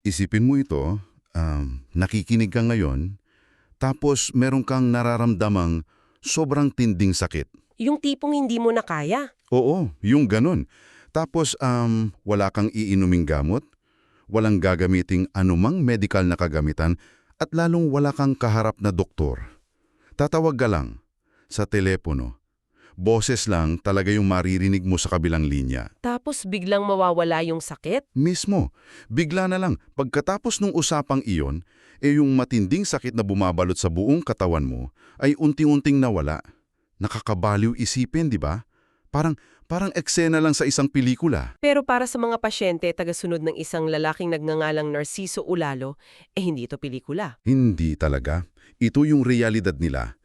Isipin mo ito, nakikinig ka ngayon, tapos meron kang nararamdamang sobrang tinding sakit. Yung tipong hindi mo na kaya. Oo, yung ganun. Tapos wala kang iinuming gamot, walang gagamiting anumang medical na kagamitan, at lalong wala kang kaharap na doktor. Tatawag ka lang sa telepono. Boses lang talaga yung maririnig mo sa kabilang linya. Tapos biglang mawawala yung sakit? Mismo, bigla na lang, pagkatapos nung usapang iyon, yung matinding sakit na bumabalot sa buong katawan mo ay unti-unting nawala. Nakakabaliw isipin, di ba? Parang eksena lang sa isang pelikula. Pero para sa mga pasyente tagasunod ng isang lalaking nagngangalang Narciso Ulalo, hindi ito pelikula. Hindi talaga. Ito yung realidad nila.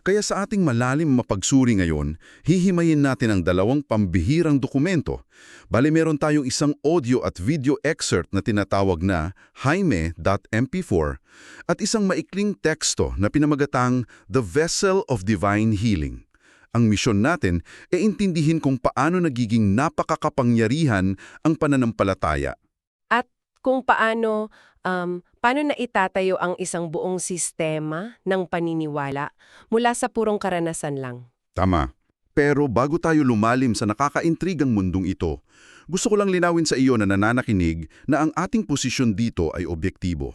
Kaya sa ating malalim mapagsuri ngayon, hihimayin natin ang dalawang pambihirang dokumento. Bale meron tayong isang audio at video excerpt na tinatawag na Jaime.mp4 at isang maikling teksto na pinamagatang The Vessel of Divine Healing. Ang misyon natin ay intindihin kung paano nagiging napakakapangyarihan ang pananampalataya. At kung paano na itatayo ang isang buong sistema ng paniniwala mula sa purong karanasan lang. Tama. Pero bago tayo lumalim sa nakakaintrigang mundong ito, gusto ko lang linawin sa iyo na nananakinig na ang ating posisyon dito ay objektibo.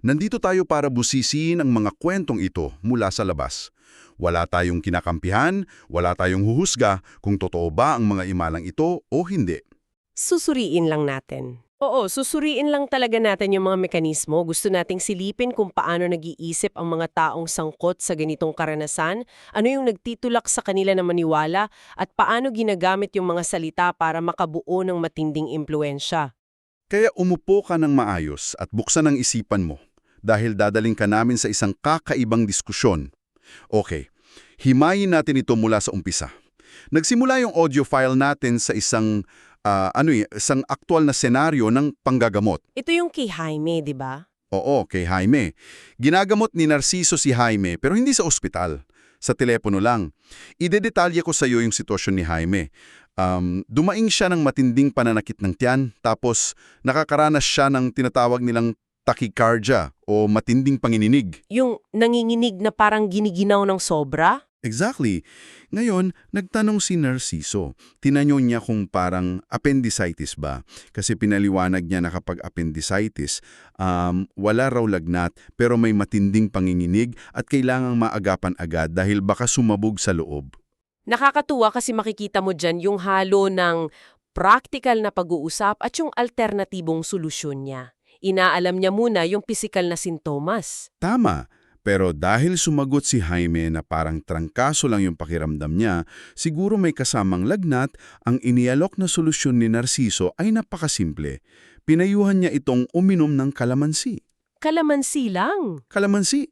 Nandito tayo para busisiin ang mga kwentong ito mula sa labas. Wala tayong kinakampihan, wala tayong huhusga kung totoo ba ang mga imalang ito o hindi. Susuriin lang natin. Oo, susuriin lang talaga natin yung mga mekanismo. Gusto nating silipin kung paano nag-iisip ang mga taong sangkot sa ganitong karanasan, ano yung nagtitulak sa kanila na maniwala, at paano ginagamit yung mga salita para makabuo ng matinding impluensya. Kaya umupo ka ng maayos at buksan ang isipan mo dahil dadaling ka namin sa isang kakaibang diskusyon. Okay, himayin natin ito mula sa umpisa. Nagsimula yung audio file natin sa isang aktual na senaryo ng panggagamot. Ito yung kay Jaime, di ba? Oo, kay Jaime. Ginagamot ni Narciso si Jaime pero hindi sa ospital. Sa telepono lang. Idedetalye ko sa iyo yung sitwasyon ni Jaime. Dumaing siya ng matinding pananakit ng tiyan, tapos nakakaranas siya ng tinatawag nilang tachycardia o matinding pangininig. Yung nanginginig na parang giniginaw ng sobra? Exactly. Ngayon, nagtanong si Narciso. Tinanong niya kung parang appendicitis ba? Kasi pinaliwanag niya na kapag appendicitis, wala raw lagnat pero may matinding panginginig at kailangang maagapan agad dahil baka sumabog sa loob. Nakakatuwa kasi makikita mo dyan yung halo ng practical na pag-uusap at yung alternatibong solusyon niya. Inaalam niya muna yung pisikal na sintomas. Tama. Pero dahil sumagot si Jaime na parang trangkaso lang yung pakiramdam niya, siguro may kasamang lagnat, ang inialok na solusyon ni Narciso ay napakasimple. Pinayuhan niya itong uminom ng kalamansi. Kalamansi lang. Kalamansi.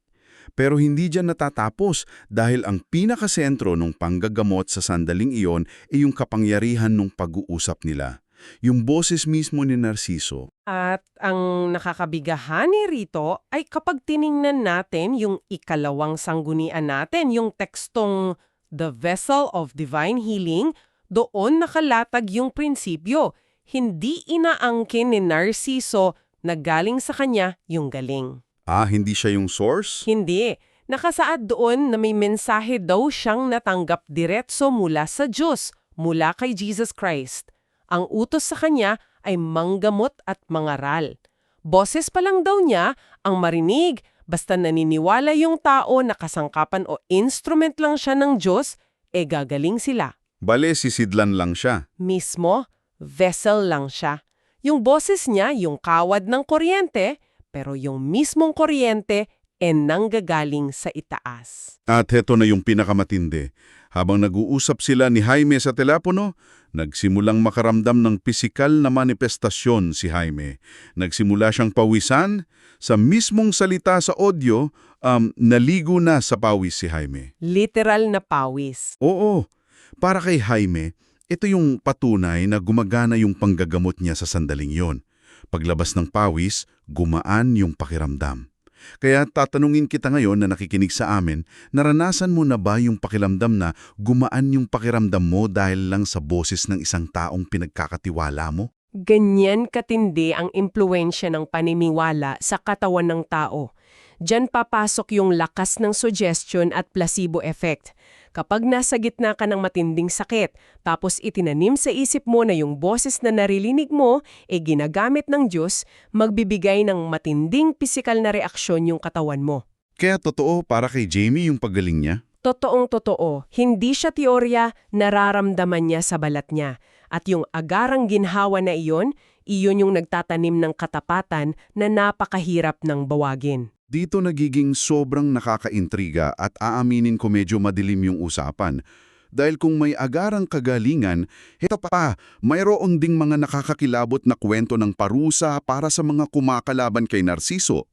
Pero hindi dyan natatapos dahil ang pinakasentro ng panggagamot sa sandaling iyon ay yung kapangyarihan ng pag-uusap nila. Yung boses mismo ni Narciso. At ang nakakabigahani rito ay kapag tiningnan natin yung ikalawang sanggunian natin, yung tekstong The Vessel of Divine Healing, doon nakalatag yung prinsipyo. Hindi inaangkin ni Narciso na galing sa kanya yung galing. Hindi siya yung source? Hindi. Nakasaad doon na may mensahe daw siyang natanggap diretso mula sa Diyos, mula kay Jesus Christ. Ang utos sa kanya ay manggamot at mangaral. Boses pa lang daw niya ang marinig, basta naniniwala yung tao na kasangkapan o instrument lang siya ng Diyos, gagaling sila. Bale, sisidlan lang siya. Mismo, vessel lang siya. Yung boses niya, yung kawad ng kuryente, pero yung mismong kuryente nanggagaling sa itaas. At heto na yung pinakamatindi. Habang nag-uusap sila ni Jaime sa telepono, nagsimulang makaramdam ng pisikal na manifestasyon si Jaime. Nagsimula siyang pawisan. Sa mismong salita sa audio, naligo na sa pawis si Jaime. Literal na pawis. Oo. Para kay Jaime, ito yung patunay na gumagana yung panggagamot niya sa sandaling yon. Paglabas ng pawis, gumaan yung pakiramdam. Kaya tatanungin kita ngayon na nakikinig sa amin, naranasan mo na ba yung pakiramdam na gumaan yung pakiramdam mo dahil lang sa boses ng isang taong pinagkakatiwala mo? Ganyan katindi ang impluensya ng paniniwala sa katawan ng tao. Diyan papasok yung lakas ng suggestion at placebo effect. Kapag nasa gitna ka ng matinding sakit, tapos itinanim sa isip mo na yung boses na naririnig mo ginagamit ng Diyos, magbibigay ng matinding pisikal na reaksyon yung katawan mo. Kaya totoo para kay Jamie yung paggaling niya? Totoong-totoo, hindi siya teorya, nararamdaman niya sa balat niya. At yung agarang ginhawa na iyon yung nagtatanim ng katapatan na napakahirap ng bawagin. Dito nagiging sobrang nakakaintriga at aaminin ko medyo madilim yung usapan. Dahil kung may agarang kagalingan, heto pa, mayroon ding mga nakakakilabot na kwento ng parusa para sa mga kumakalaban kay Narciso.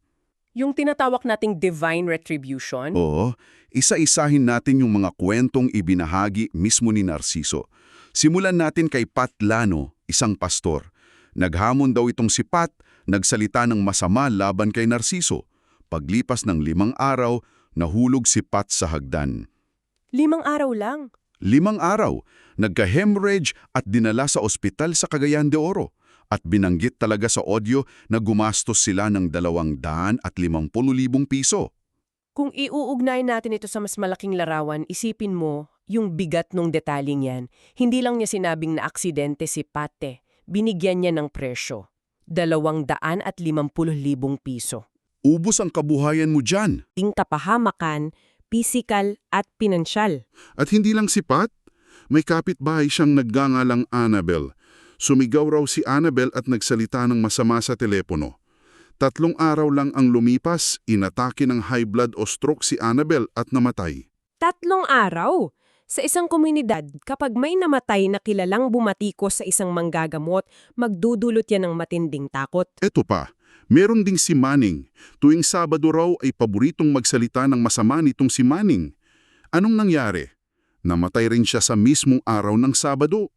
Yung tinatawag nating divine retribution? Oo, isa-isahin natin yung mga kwentong ibinahagi mismo ni Narciso. Simulan natin kay Pat Lano, isang pastor. Naghamon daw itong si Pat, nagsalita ng masama laban kay Narciso. Paglipas ng 5 araw, nahulog si Pat sa hagdan. 5 araw lang? 5 araw, nagka-hemorrhage at dinala sa ospital sa Cagayan de Oro. At binanggit talaga sa audio na gumastos sila ng 250,000 piso. Kung iuugnay natin ito sa mas malaking larawan, isipin mo yung bigat ng detaling yan. Hindi lang niya sinabing na aksidente si Pate. Binigyan niya ng presyo. 250,000 piso. Ubus ang kabuhayan mo dyan. Ting kapahamakan, pisikal at pinansyal. At hindi lang si Pat, may kapitbahay siyang nagngangalang Annabel. Sumigaw raw si Annabel at nagsalita ng masama sa telepono. 3 araw lang ang lumipas, inatake ng high blood o stroke si Annabel at namatay. 3 araw? Sa isang komunidad, kapag may namatay na kilalang bumatikos sa isang manggagamot, magdudulot yan ng matinding takot. Eto pa, meron ding si Manning. Tuwing Sabado raw ay paboritong magsalita ng masama nitong si Manning. Anong nangyari? Namatay rin siya sa mismong araw ng Sabado.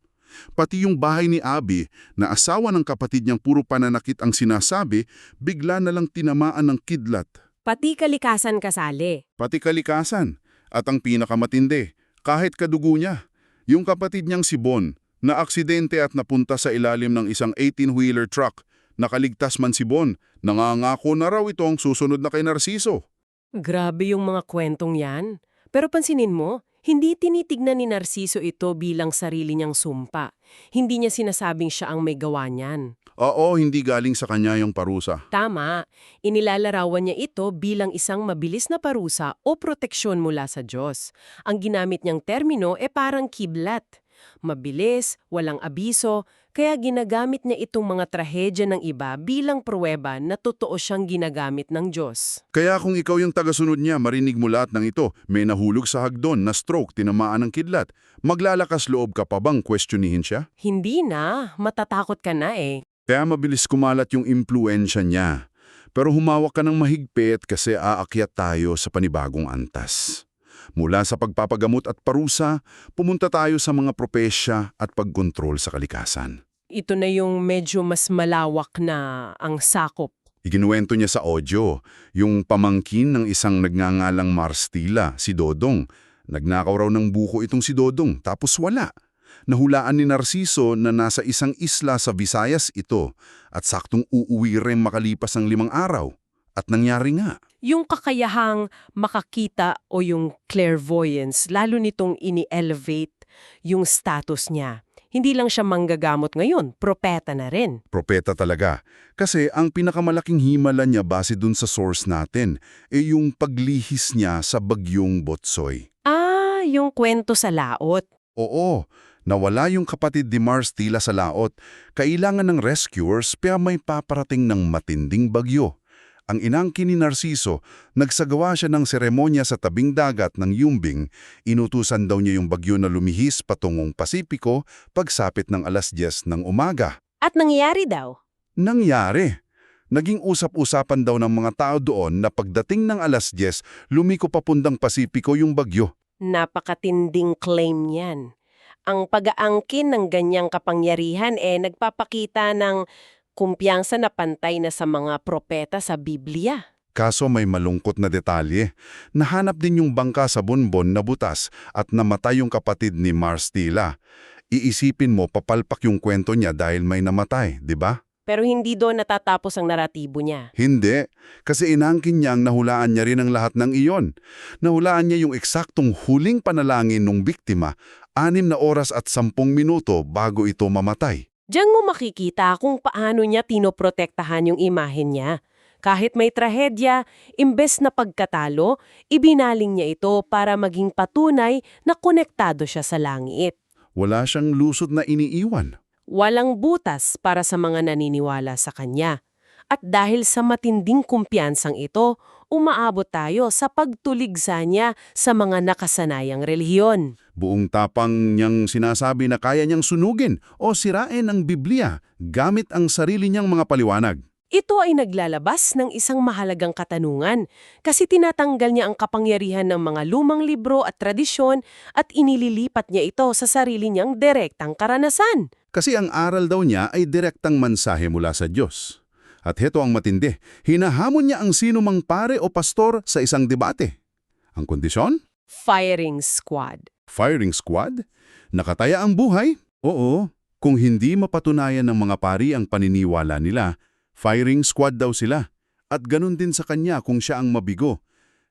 Pati yung bahay ni Abby, na asawa ng kapatid niyang puro pananakit ang sinasabi, bigla na lang tinamaan ng kidlat. Pati kalikasan kasali. Pati kalikasan. At ang pinakamatindi, kahit kadugo niya. Yung kapatid niyang si Bon, na aksidente at napunta sa ilalim ng isang 18-wheeler truck. Nakaligtas man si Bon, nangangako na raw ito ang susunod na kay Narciso. Grabe yung mga kwentong yan. Pero pansinin mo, hindi tinitignan ni Narciso ito bilang sarili niyang sumpa. Hindi niya sinasabing siya ang may gawa niyan. Oo, hindi galing sa kanya yung parusa. Tama, inilalarawan niya ito bilang isang mabilis na parusa o proteksyon mula sa Diyos. Ang ginamit niyang termino parang kiblat. Mabilis, walang abiso, kaya ginagamit niya itong mga trahedya ng iba bilang pruweba na totoo siyang ginagamit ng Diyos. Kaya kung ikaw yung tagasunod niya, marinig mo lahat ng ito, may nahulog sa hagdon, na stroke, tinamaan ng kidlat, maglalakas loob ka pa bang questionin siya? Hindi na, matatakot ka na Kaya mabilis kumalat yung impluensya niya. Pero humawak ka ng mahigpit kasi aakyat tayo sa panibagong antas. Mula sa pagpapagamot at parusa, pumunta tayo sa mga propesya at pagkontrol sa kalikasan. Ito na yung medyo mas malawak na ang sakop. Iginuwento niya sa audio, yung pamangkin ng isang nagngangalang Marstila, si Dodong. Nagnakaw raw ng buko itong si Dodong, tapos wala. Nahulaan ni Narciso na nasa isang isla sa Visayas ito at saktong uuwi rin makalipas ng 5 araw. At nangyari nga. Yung kakayahang makakita o yung clairvoyance, lalo nitong ini-elevate yung status niya. Hindi lang siya manggagamot ngayon, propeta na rin. Propeta talaga. Kasi ang pinakamalaking himala niya base dun sa source natin, yung paglihis niya sa bagyong Botsoy. Yung kwento sa laot. Oo, nawala yung kapatid ni Marstila sa laot. Kailangan ng rescuers kaya may paparating ng matinding bagyo. Ang inangkin ni Narciso, nagsagawa siya ng seremonya sa tabing dagat ng Yumbing. Inutusan daw niya yung bagyo na lumihis patungong Pasipiko pagsapit ng 10:00 ng umaga. At nangyari daw? Nangyari. Naging usap-usapan daw ng mga tao doon na pagdating ng 10:00, lumiko papundang Pasipiko yung bagyo. Napakatinding claim niyan. Ang pag-aangkin ng ganyang kapangyarihan nagpapakita ng kumpiyansa na pantay na sa mga propeta sa Biblia. Kaso may malungkot na detalye. Nahanap din yung bangka sa Bonbon na butas at namatay yung kapatid ni Marstila. Iisipin mo papalpak yung kwento niya dahil may namatay, di ba? Pero hindi doon natatapos ang naratibo niya. Hindi, kasi inangkin niyang nahulaan niya rin ang lahat ng iyon. Nahulaan niya yung eksaktong huling panalangin ng biktima, 6 na oras at 10 minuto bago ito mamatay. Diyan mo makikita kung paano niya tinoprotektahan yung imahen niya. Kahit may trahedya, imbes na pagkatalo, ibinaling niya ito para maging patunay na konektado siya sa langit. Wala siyang lusod na iniiwan. Walang butas para sa mga naniniwala sa kanya. At dahil sa matinding kumpiyansang ito, umaabot tayo sa pagtuligsa niya sa mga nakasanayang relihiyon. Buong tapang niyang sinasabi na kaya niyang sunugin o sirain ang Biblia gamit ang sarili niyang mga paliwanag. Ito ay naglalabas ng isang mahalagang katanungan kasi tinatanggal niya ang kapangyarihan ng mga lumang libro at tradisyon at inililipat niya ito sa sarili niyang direktang karanasan. Kasi ang aral daw niya ay direktang mensahe mula sa Diyos. At heto ang matindi, hinahamon niya ang sino mang pare o pastor sa isang debate. Ang kondisyon? Firing squad. Firing squad? Nakataya ang buhay? Oo. Kung hindi mapatunayan ng mga pari ang paniniwala nila, firing squad daw sila. At ganun din sa kanya kung siya ang mabigo.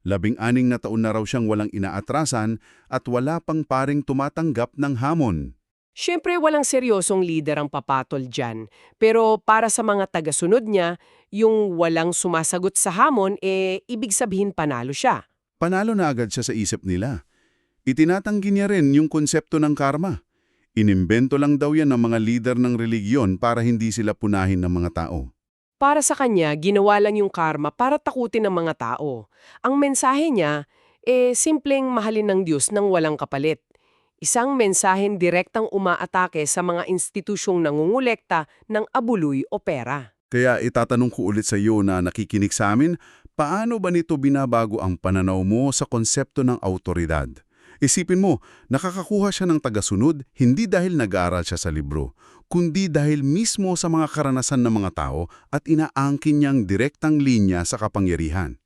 16 na taon na raw siyang walang inaatrasan at wala pang paring tumatanggap ng hamon. Siyempre walang seryosong lider ang papatol dyan. Pero para sa mga tagasunod niya, yung walang sumasagot sa hamon, ibig sabihin panalo siya. Panalo na agad siya sa isip nila. Itinatanggi niya rin yung konsepto ng karma. Inimbento lang daw yan ng mga lider ng religiyon para hindi sila punahin ng mga tao. Para sa kanya, ginawa lang yung karma para takutin ng mga tao. Ang mensahe niya, simpleng mahalin ng Diyos nang walang kapalit. Isang mensahen direktang umaatake sa mga institusyong nangungulekta ng abuluy o pera. Kaya itatanong ko ulit sa iyo na nakikinig sa amin, paano ba nito binabago ang pananaw mo sa konsepto ng awtoridad? Isipin mo, nakakakuha siya ng tagasunod hindi dahil nag-aaral siya sa libro, kundi dahil mismo sa mga karanasan ng mga tao at inaangkin niyang direktang linya sa kapangyarihan.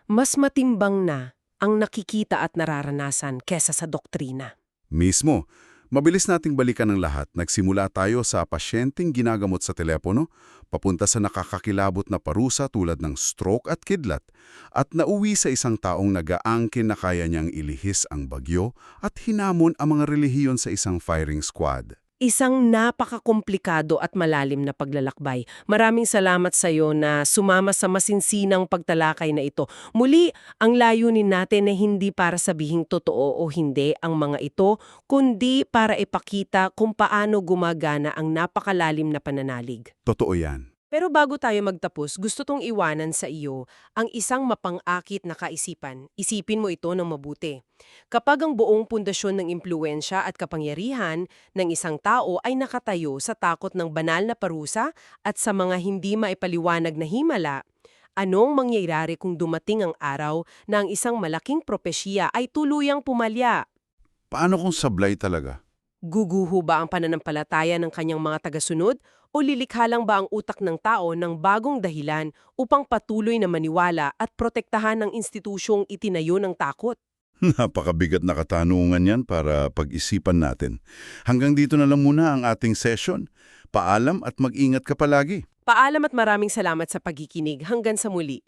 Mas matimbang na ang nakikita at nararanasan kesa sa doktrina. Mismo, mabilis nating balikan ang lahat. Nagsimula tayo sa pasyenteng ginagamot sa telepono, papunta sa nakakakilabot na parusa tulad ng stroke at kidlat, at nauwi sa isang taong nag-aangkin na kaya niyang ilihis ang bagyo at hinamon ang mga relihiyon sa isang firing squad. Isang napakakomplikado at malalim na paglalakbay. Maraming salamat sa iyo na sumama sa masinsinang pagtalakay na ito. Muli, ang layunin natin na hindi para sabihing totoo o hindi ang mga ito, kundi para ipakita kung paano gumagana ang napakalalim na pananalig. Totoo yan. Pero bago tayo magtapos, gusto tong iwanan sa iyo ang isang mapang-akit na kaisipan. Isipin mo ito ng mabuti. Kapag ang buong pundasyon ng impluwensya at kapangyarihan ng isang tao ay nakatayo sa takot ng banal na parusa at sa mga hindi maipaliwanag na himala, anong mangyayari kung dumating ang araw na ang isang malaking propesya ay tuluyang pumalya? Paano kung sablay talaga? Guguho ba ang pananampalataya ng kanyang mga tagasunod o lilikha lang ba ang utak ng tao ng bagong dahilan upang patuloy na maniwala at protektahan ng institusyong itinayo ng takot? Napakabigat na katanungan yan para pag-isipan natin. Hanggang dito na lang muna ang ating session. Paalam at mag-ingat ka palagi. Paalam at maraming salamat sa pagkikinig. Hanggang sa muli.